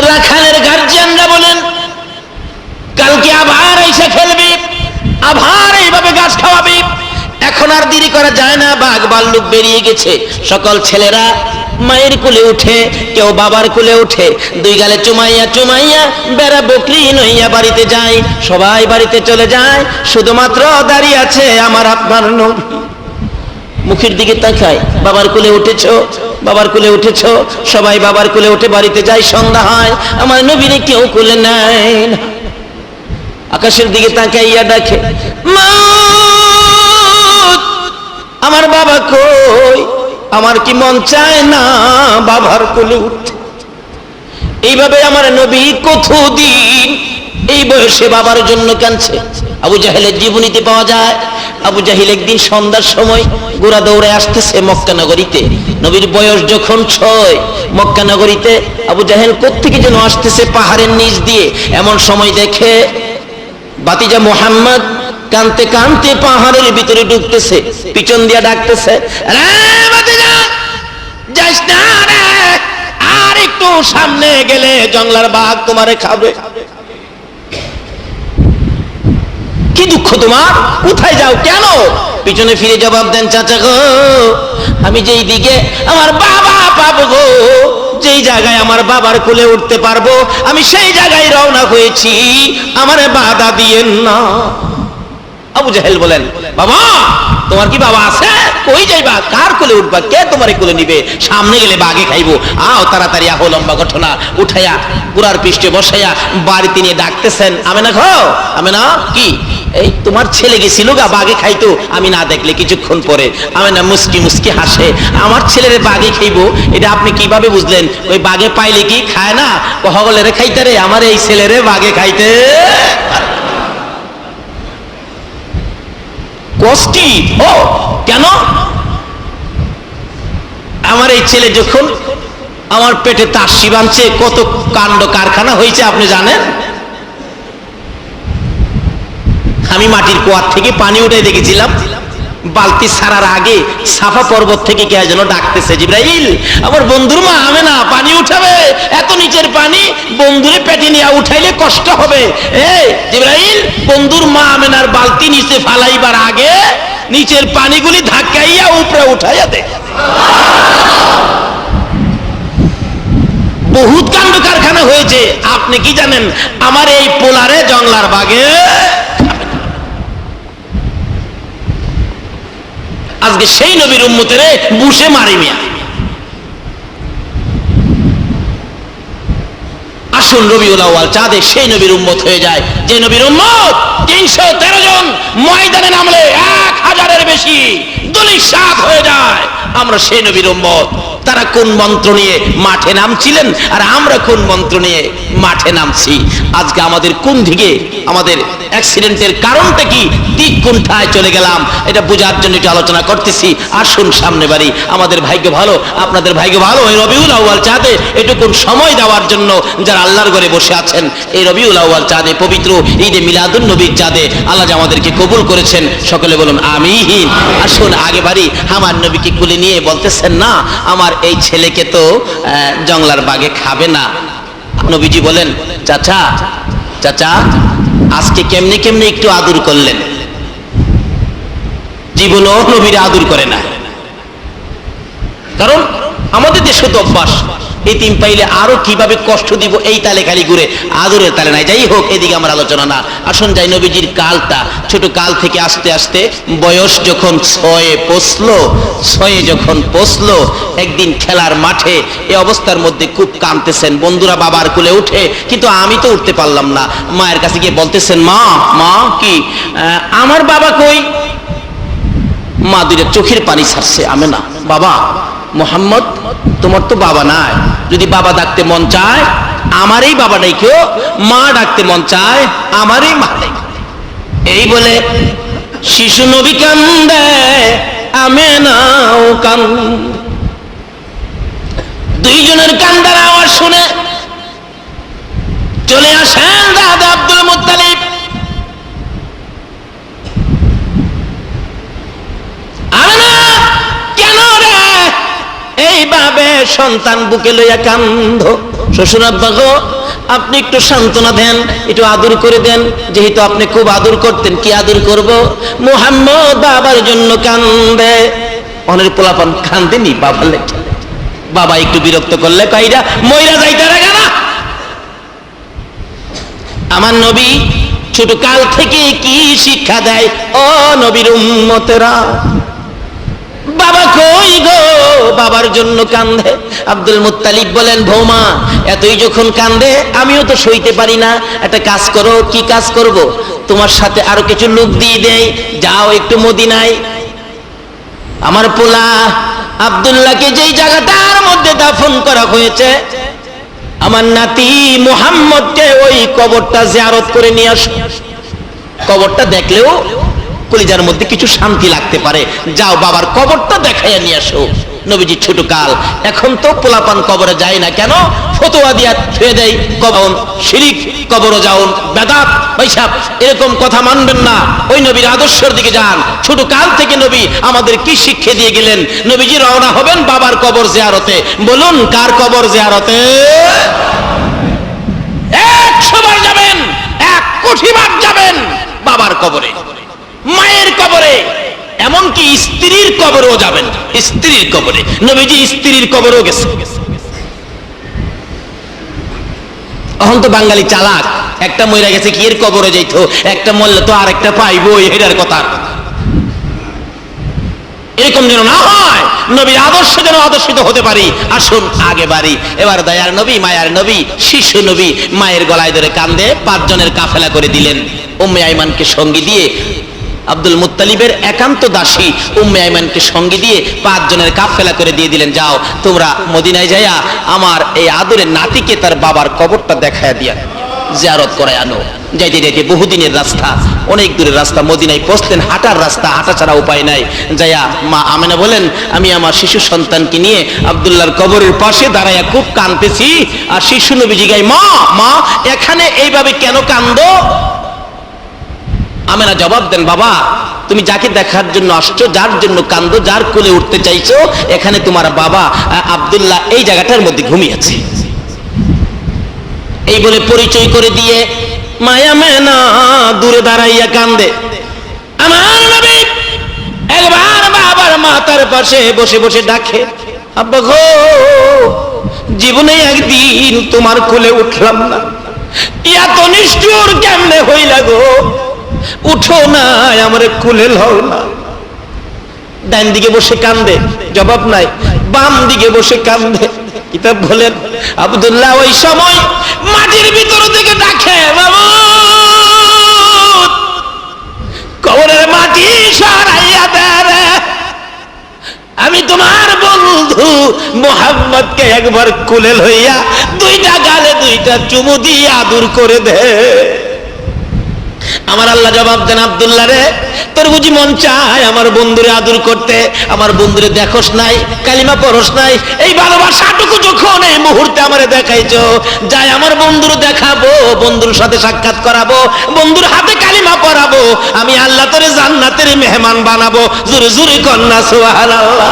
রাখালের গার্জিয়ানরা বলেন কালকে আবার এসে খেলবি, আবার এইভাবে গাছ খাওয়াবি, এখন আর দেরি করা যায় না, বাঘ ভাল্লুক বেরিয়ে গেছে। সকল ছেলেরা মায়ের কোলে উঠে, কেউ বাবার কোলে উঠে, দুই গালে চুমাইয়া চুমাইয়া বেড়া বকরি নইয়া বাড়িতে যায়। সবাই বাড়িতে চলে যায়, শুধুমাত্র দাঁড়িয়ে আছে আমার আপনার নবী। মুখের দিকে তাকায়, বাবার কোলে উঠেছো, বাবার কোলে উঠেছো, সবাই বাবার কোলে উঠে বাড়িতে যায়। সন্ধ্যা হয়, আমার নবীরে কেউ কোলে নেয় না। আকাশের দিকে তাকাইয়া ডাকে, মা আমার বাবা কই? আমার কি মন চায় না বাবার কোলে উঠতে? এইভাবে আমার নবী কতদিন এই বয়সে বাবার জন্য কাঁদছে। আবু জাহেলের জীবনীতে পাওয়া যায়, আবু জাহেল একদিন সন্ধ্যার সময় গোড়া দৌড়ে আসতেছে মক্কা নগরীতে। নবীর বয়স যখন 6, মক্কা নগরীতে আবু জাহেল কোত্থেকে যেন আসতেছে পাহাড়ের নিচ দিয়ে। এমন সময় দেখে বাতিজা মুহাম্মদ কানতে কানতে পাহাড়ের ভিতরে ঢুকতেছে, পিছন দিয়া ডাকতেছে, যাস না রে, আর একটু সামনে গেলে জঙ্গলার বাঘ তোমারে খাবে। কি দুঃখ তোমার, কোথায় যাও, কেন? পিছনে ফিরে জবাব দেন, চাচা গো আমি যেই দিকে আমার বাবা পাবো গো, যেই জায়গায় আমার বাবার কোলে উঠতে পারবো, আমি সেই জায়গায় রওনা হয়েছি, আমারে বাধা দিয়েন না। আবু জাহেল বলেন, বাবা তোমার কি বাবা আছে? কই যাইবা, কার কোলে উঠবা, কে তোমারে কোলে নিবে? সামনে গেলে বাঘে খাইবো, আও তাড়াতাড়ি আহো। লম্বা ঘটনা, উঠাইয়া পুরার পৃষ্ঠে বসাইয়া বাড়িতে নিয়ে ডাকতেছেন, আমেনা ঘো, আমেনা কি এই তোমার ছেলে গেছিল গা বাঘে খাইতো, আমি না দেখলে কিছুক্ষণ পরে। আমেনা মুস্কি মুস্কি হাসে, আমার ছেলেরে বাঘে খাইবো এটা আপনি কিভাবে বুঝলেন? ওই বাঘে পাইলে কি খায় না, হগলেরে খাইতে রে, আমার এই ছেলেরে বাঘে খাইতে কষ্টি। ও কেন? আমার এই ছেলে যখন আমার পেটে তাসি বাঁধছে, কত কাণ্ড কারখানা হয়েছে আপনি জানেন? আমি মাটির কুয়ার থেকে পানি উঠে দেখেছিলাম, বালতি ছাড়ার আগে সাফা পর্বত থেকে কে যেন ডাকতেছে, জিবরাইল আমার বন্ধুর মা আমেনা পানি উঠাবে, এত নিচের পানি বন্ধুরে পেটে নিয়ে উঠাইলে কষ্ট হবে। এই জিবরাইল বন্ধুর মা আমেনার বালতি নিচে ফালাইবার আগে নিচের পানিগুলি ধাক্কাইয়া উপরে উঠাইয়া দে। বহুত কাণ্ড কারখানা হয়েছে। আপনি কি জানেন আমার এই পোলারে জংলার বাগে আজকে সেই নবীর উম্মতের বুশে মারি মিয়া। আসুন রবিউল আউয়াল চাঁদে সেই নবীর উম্মত হয়ে যায়, যে নবীর উম্মত 313 জন ময়দানে নামলে 1000-এর বেশি দলিল সাত হয়ে যায়। আমরা সেই নবীর উম্মত। তারা কোন মন্ত্র নিয়ে মাঠে নামছিলেন আর আমরা কোন মন্ত্র নিয়ে মাঠে নামছি? আজকে আমাদের কোন দিকে, আমাদের অ্যাক্সিডেন্টের কারণটা কি, দিক কোনটায় চলে গেলাম, এটা বোঝার জন্য একটু আলোচনা করতেছি। আসুন সামনে বাড়ি, আমাদের ভাগ্য ভালো, আপনাদের ভাগ্য ভালো, এই রবিউল আউয়াল চাঁদে এটুকুন সময় দেওয়ার জন্য যারা আল্লাহর ঘরে বসে আছেন। এই রবিউল আউয়াল চাঁদে, পবিত্র ঈদে মিলাদুন নবীর চাঁদে আল্লাহ আমাদেরকে কবুল করেছেন, সকলে বলুন আমিন। আসুন আগে বাড়ি, আমার নবীকে কুলে নিয়ে বলতেছেন না আমার এই ছেলেকে তো জংলার বাগে খাবে না। নবীজি বলেন, চাচা চাচা আজকে কেমনে কেমনে একটু আদর করলেন, জীবনও নবীর আদর করে না। কারণ আমাদের দেশে তো অভ্যাস, এতিম পাইলে আরো কিভাবে কষ্ট দিব এই তালে খালি ঘুরে, আদরের তালে নাই। যাই হোক, এদিকে আমার আলোচনা না, আসুন যাই নবীজির কালটা। ছোট কাল থেকে আস্তে আস্তে বয়স যখন 6 যখন পৌঁছলো, একদিন খেলার মাঠে এই অবস্থার মধ্যে খুব কাঁদতেছেন। বন্ধুরা বাবার কোলে উঠে, কিন্তু আমি তো উঠতে পারলাম না। মায়ের কাছে গিয়ে বলতেছেন, মা মা কি আমার বাবা কই? মা দুইটা চোখের পানি ছাড়ছে। আমেনা, বাবা মোহাম্মদ তোমার তো বাবা নাই, যদি বাবা ডাকতে মন চায় আমারই বাবা ডাইকেও, মা ডাকতে মন চায় আমারই মা ডাইকেও। এই বলে শিশু নবী কান্দে, আমেনাও কান্দে। দুইজনের কান্দার আওয়াজ শুনে চলে আসেন দাদা আব্দুল মুত্তালিব। এইভাবে সন্তান বুকে লইয়া কান্দ। শ্বশুর আব্বা গো, আপনি একটু সান্ত্বনা দেন, একটু আদর করে দেন, যেহেতু আপনি খুব আদর করতেন। কি আদর করব? মুহাম্মদ বাবার জন্য কান্দে। অনেক পোলাপান কান্দেনি বাবার লেখা। বাবা একটু বিরক্ত করলে কইরা মইরা যাইতে লাগে না। আমার নবী ছোট কাল থেকে কি শিক্ষা দেয়? ও নবীর উম্মতেরা, বাবা কই গো, বাবার জন্য কান্দে। আব্দুল মুত্তালিব বলেন, বৌমা এতই যখন কান্দে আমিও তো সইতে পারি না, একটা কাজ করো। কি কাজ করব? তোমার সাথে আরো কিছু লোক দিয়ে দেই, যাও একটু মদিনায়। আমার পোলা আব্দুল্লাহকে যেই জায়গাটার মধ্যে দাফন করা হয়েছে, আমার নাতি মুহাম্মদকে ওই কবরটা জিয়ারত করে নিয়ে আসো। কবরটা দেখলেও কলিজার মধ্যে কিছু শান্তি লাগতে পারে, যাও বাবার কবরটা দেখাইয়া নিয়ে আসো। নবীজি ছোট কাল, এখন তো পোলাপান কবরে যায় না কেন? ফতোয়া দিয়া ছুঁয়ে দেয়, কবর শিরিক, কবরও যাওন বেদাত। ভাইসাব এরকম কথা মানবেন না, ওই নবীর আদর্শের দিকে যান। ছোট কাল থেকে নবী আমাদের কি শিক্ষা দিয়ে গেলেন? নবীজি রওনা হবেন বাবার কবর জিয়ারতে। বলুন কার কবর জিয়ারতে? 100 বার যাবেন, 1 কোটি বার যাবেন বাবার কবরে, মায়ের কবরে, এমনকি স্ত্রীর কবরেও যাবেন। স্ত্রীর কবরে নবীজি স্ত্রীর কবরেও গেছে। এখন তো বাঙালি চালাক, একটা মইরা গেছে কি এর কবরে যাইতো, একটা মরলে তো আরেকটা পাইবো, এটার কথা। এরকম যেন না হয়, নবীর আদর্শ যেন আদর্শিত হতে পারি। আসুন আগে বাড়ি। এবার দয়ার নবী, মায়ার নবী, শিশু নবী মায়ের গলায় ধরে কান্দে 5 জনের কাফেলা করে দিলেন। উম্মে আইমানকে সঙ্গী দিয়ে, আব্দুল মুত্তালিবের একান্ত দাসী উম্মে আইমানকে সঙ্গী দিয়ে 5 জনের কাফেলা করে দিয়ে দিলেন, যাও তোমরা মদিনায় যাইয়া আমার এই আদরের নাতিকে তার বাবার কবরটা দেখায়া দিয়া জিয়ারত করে আনো। যাইতে যাইতে বহুদিনের রাস্তা, অনেক দূরের রাস্তা, মদিনায় পৌঁছলেন। হাঁটার রাস্তা, হাঁটা ছাড়া উপায় নাই। যাইয়া মা আমেনা বলেন, আমি আমার শিশু সন্তানকে নিয়ে আব্দুল্লাহর কবরের পাশে দাঁড়াইয়া খুব কাঁদতেছি। আর শিশু নবী জিগায়, মা মা এখানে এইভাবে কেন কান্দো? আমেনা জবাব দেন, বাবা তুমি যাকে দেখার জন্য আসছো, যার জন্য কান্দো, যার কোলে উঠতে চাইছো, এখানে তোমার বাবা আব্দুল্লাহ এই জায়গাটার মধ্যে ঘুমিয়েছে। এই বলে পরিচয় করে দিয়ে মায়া মেনা দূরে দাঁড়াইয়া কান্দে। আমার নবী একবার বাবার মাথার পাশে বসে বসে ডাকে, আব্বা গো, জীবনে একদিন তোমার কোলে উঠলাম না, এত নিষ্ঠুর কেমনে হইলা গো, উঠো না, আমারে কোলে লও না। ডান দিকে বসে কান্দে, জবাব নাই। বাম দিকে বসে কান্দে। কিতাব বলেন আব্দুল্লাহ ওই সময় মাটির ভিতর থেকে ডাকে, মাবুদ কবরের মাটি সরাইয়া দে রে, আমি তোমার বন্ধু মুহাম্মদকে একবার কোলে লইয়া 2টা গালে 2টা চুমু দিয়ে আদর করে দে। আমার আল্লাহ জবাব দেন, আব্দুল্লাহ রে, তোর বুঝি মন চায় আমার বন্ধুরে আদর করতে? আমার বন্ধুরে দেখোস নাই, কালিমা পড়স নাই, এই ভালোবাসাটুকু যখন এই মুহূর্তে আমারে দেখাইছো, যাই আমার বন্ধুর দেখাবো, বন্ধুর সাথে সাক্ষাৎ করাবো, বন্ধুর হাতে কালিমা পড়াবো, আমি আল্লাহ তোরে জান্নাতের মেহমান বানাবো। জোরে জোরে কন্যা সুবহানাল্লাহ।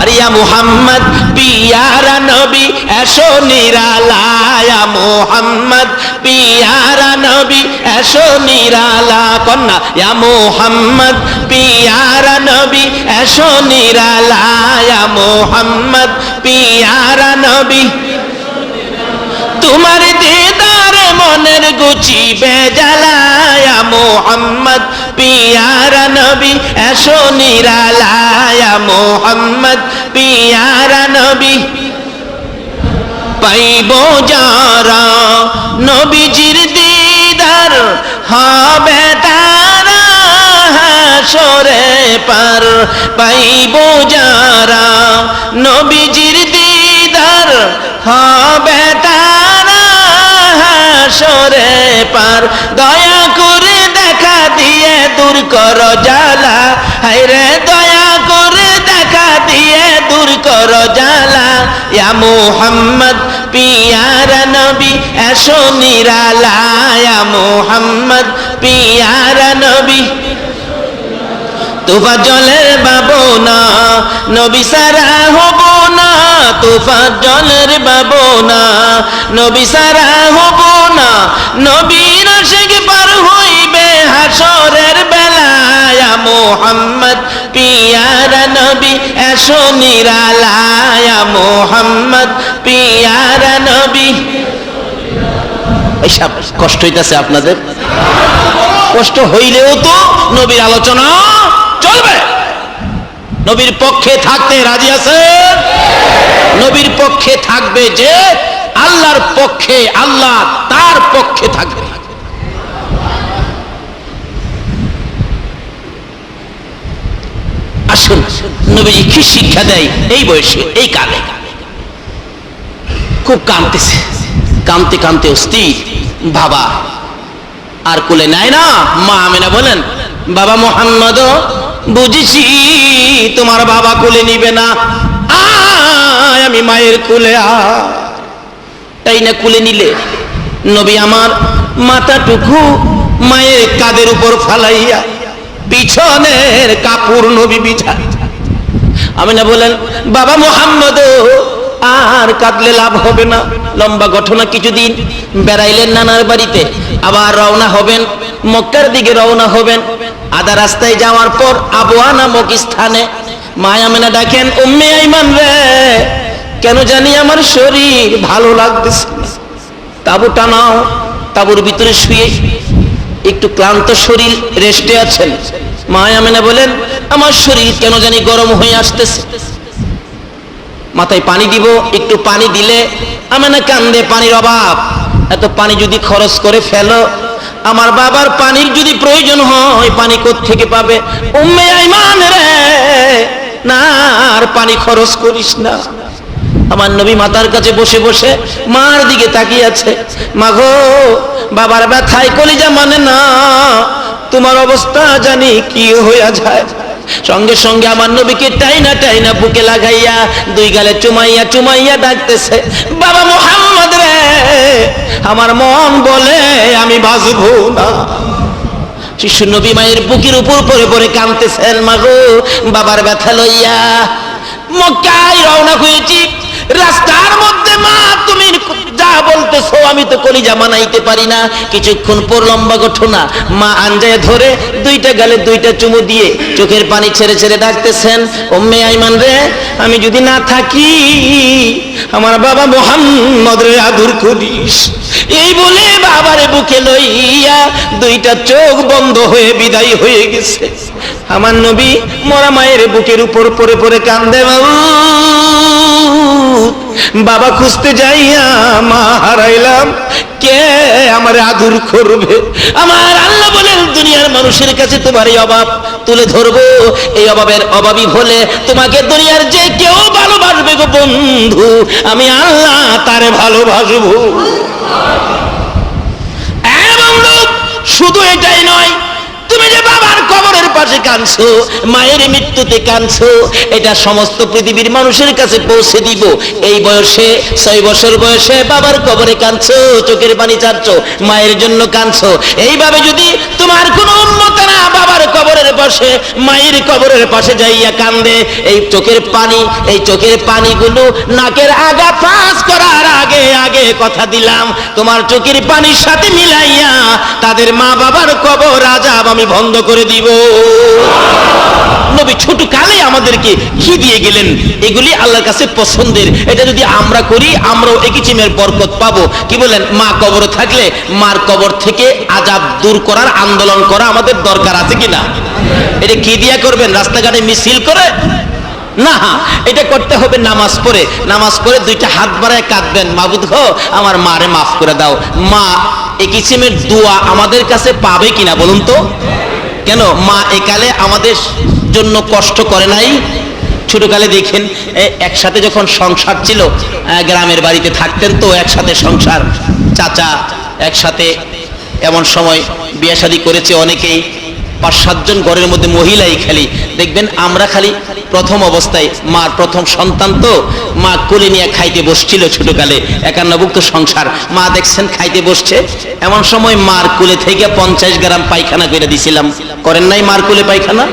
আর ইয়া মুহাম্মদ পিয়ারা নবী এসো নিরালা, মুহাম্মদ পিয়ারা নবী এসো নিরালা, কন্যা ইয়া মুহাম্মদ পিয়ারা নবী এসো নিরালা, মুহাম্মদ পিয়ারা নবী, তোমার দিদারে মনের গুচি বেজালা, মুহাম্মদ পিয়ারা নবী এসো নিরালা, মুহাম্মদ পিয়ারা নবী, পাইব যারা নবীজির দিদার, হবে তারা হাসরে পার, পাইব যারা নবীজির দিদার, হবে তারা হাসরে পার, দয়া করে দেখা দিয়ে দূর কর জ্বালা, হায়রে দয়া করে দেখা দিয়ে দূর কর জ্বালা, ইয়া মুহাম্মদ পিয়ারা নবী এসো নিরালা, ইয়া মুহাম্মদ পিয়ারা নবী, তোবা জলের বাবো না, নবী সারা হব না, তোফার জলের বাবনা, নবী সারা হব না, নবীর আশিক পার হইবে হাসরের বেলায়। মুহাম্মদ পিয়ারা নবী এসো নিরালায়, মুহাম্মদ পিয়ারা নবী। এইসব কষ্ট হইতেছে আপনাদের? কষ্ট হইলেও তো নবীর আলোচনা চলবে। নবীর পক্ষে থাকতে রাজি আছেন? নবীর পক্ষে থাকবে যে আল্লাহর পক্ষে, আল্লাহ তার পক্ষে থাকবে। আসুন, নবীজি কি শিক্ষা দেয় এই বয়সে, এই কালে। খুব কাঁদতেছে, কাঁদতে কাঁদতে অস্থির। বাবা আর কোলে নেয় না। মা আমেনা বলেন, বাবা মুহাম্মদ বুঝেছি তোমার বাবা কোলে নিবে না, আয় আমি মায়ের কোলে। তাই না কোলে নিলে নবী আমার মাথাটুকু মায়ের কাঁধের উপর ফালাইয়া পিছনের কাপড় নবী বিছায়। আমেনা বলেন, বাবা মুহাম্মদ আর কাঁদলে লাভ হবে না। লম্বা ঘটনা, কিছুদিন বেড়াইলেন নানার বাড়িতে, আবার রওনা হবেন মক্কার দিকে, রওনা হবেন। আধা রাস্তায় যাওয়ার পর আবওয়া নামক স্থানে মা আমেনা ডাকেন, উম্মে আইমান রে, কেন জানি আমার শরীর ভালো লাগতেছে, তাবু টানাও। তাবুর ভিতরে শুয়ে একটু ক্লান্ত শরীর, রেস্টে আছেন। মা আমেনা বলেন, আমার শরীর কেন জানি গরম হয়ে আসতেছে, মাথায় পানি দিব। একটু পানি দিলে আমেনা কান্দে, পানির অভাব, এত পানি যদি খরচ করে ফেলো, আমার বাবার পানির যদি প্রয়োজন হয় পানি কোত্থেকে পাবে? উম্মে আইমান রে, না আর পানি খরচ করিস না। আমার নবী মাতার কাছে বসে বসে মার দিকে তাকিয়ে আছে। মা গো, বাবার ব্যথায় কলিজা মানে না, তোমার অবস্থা জানি কি হইয়া যায়। সঙ্গে সঙ্গে আমার নবীকে টাইনা টাইনা বুকে লাগাইয়া দুই গালে চুমাইয়া চুমাইয়া ডাকতেছে, বাবা মুহাম্মদ রে, আমার মন বলে আমি বাঁচবো না। শিশু নবী মায়ের বুকের উপর পরে পরে কাঁদতেছেন। মা গো, বাবার ব্যথা লইয়া মক্কায় রওনা হয়েছি। রাস্তার মধ্যে মা তুমি যা বলতেছো আমি তো কলিজা মানাইতে পারি না। কিছুক্ষণ পর লম্বা ঘটনা, মা আঞ্জায় ধরে দুইটা গালে দুইটা চুমু দিয়ে চোখের পানি ছেড়ে ছেড়ে ডাকতেছেন, উম্মে আইমান রে, আমি যদি না থাকি আমার বাবা মুহাম্মদ রে আদর করিস। এই বলে বাবারে বুকে লইয়া দুইটা চোখ বন্ধ হয়ে বিদায় হয়ে গেছে। আমার নবী মরা মায়ের বুকের উপর পরে পরে কান্দে, বাবা খুঁজতে যাইয়া মা হারাইলাম, কে আমার আদর করবে? আমার আল্লাহ বলেন, দুনিয়ার মানুষের কাছে তোমার এই অভাব তুলে ধরবো, এই অভাবের অভাবী হলে তোমাকে দুনিয়ার যে কেউ ভালোবাসবে গো বন্ধু, আমি আল্লাহ তারে ভালোবাসবো। বন্ধু, শুধু এটাই নয়, তুমি যে বাবার কবরের পাশে কাঁদছো, মায়ের মৃত্যুতে কাঁদছো, এটা সমস্ত পৃথিবীর মানুষের কাছে পৌঁছে দিব। এই বয়সে 6 বছর বয়সে বাবার কবরে কাঁদছো, চোখের পানি ছাড়ছো, মায়ের জন্য কাঁদছো। এইভাবে যদি তোমার কোনো উম্মতেরা বাবার কবরের পাশে মায়ের কবরের পাশে যাইয়া কান্দে, এই চোখের পানিগুলো নাকের আগা পাস করার আগে আগে কথা দিলাম, তোমার চোখের পানির সাথে মিলাইয়া তাদের মা বাবার কবর আযাব আমি বন্ধ করে দিব। নবী ছোট কালে আমাদেরকে কি দিয়ে গেলেন, এগুলি আল্লাহর কাছে পছন্দের। এটা যদি আমরা করি, আমরাও একই চিমের বরকত পাবো। কি বলেন? মা কবরে থাকলে মার কবর থেকে আযাব দূর করার আন্দোলন করা আমাদের দরকার আছে কিনা? এটা কি দিয়া করবেন? রাস্তাঘাটে মিছিল করে না, এটা করতে হবে নামাজ পড়ে। নামাজ পড়ে দুইটা হাত বাড়ায় কাঁদবেন, মাবুদ গো আমার মারে মাফ করে দাও। মা এই কিসিমের দোয়া আমাদের কাছে পাবে কিনা বলুন তো? কেন মা একালে আমাদের জন্য কষ্ট করে নাই? ছোটকালে দেখেন একসাথে যখন সংসার ছিল, গ্রামের বাড়িতে থাকতেন তো একসাথে সংসার, চাচা একসাথে, এমন সময় বিয়ে শাদী করেছে অনেকেই, 5-7 জন ঘরের মধ্যে মহিলাই খালি দেখবেন। আমরা খালি প্রথম অবস্থায় মার প্রথম সন্তান তো, মা কোলে নিয়ে খাইতে বসছিল ছোটকালে, 51ভুক্ত সংসার, মা দেখছেন খাইতে বসছে, এমন সময় মার কোলে থেকে 50 গ্রাম পায়খানা করে দিছিলাম। করেন নাই মার কোলে পায়খানা?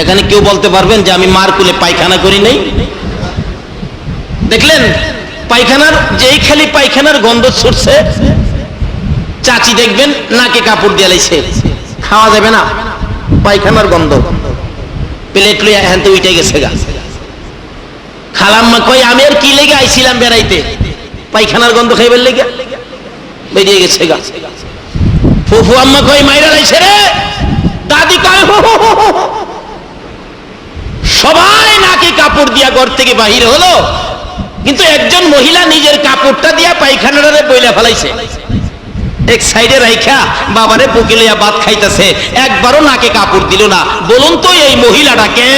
এখানে কেউ বলতে পারবেন যে আমি মার কোলে পায়খানা করি নাই? দেখলেন পায়খানার, যেই খালি পায়খানার গন্ধ ছুটছে, চাচি দেখবেন নাকে কাপড় দিয়ে লাইছে, খাওয়া যাবে না, পায়খানার গন্ধ, প্লেট লইয়া হ্যাঁ তো উঠে গেছে গা। খালাম্মা কই আমি আর কি লেগে আইছিলাম বেড়াইতে, পায়খানার গন্ধ খাইবার লেগে বেরিয়ে গেছে গা। ফুফু আম্মা কই মাইরা লাইছে রে, দাদি কয় হো হো হো হো। সবাই নাকে কাপড় দিয়া ঘর থেকে বাহির হলো, কিন্তু একজন মহিলা নিজের কাপড়টা দিয়া পায়খানারে বইলা ফেলাইছে, এক সাইডে রাইখা বাবারে বুকে লইয়া ভাত খাইতেছে, একবারও নাকে কাপড় দিল না। বলুন তো এই মহিলাটা কে?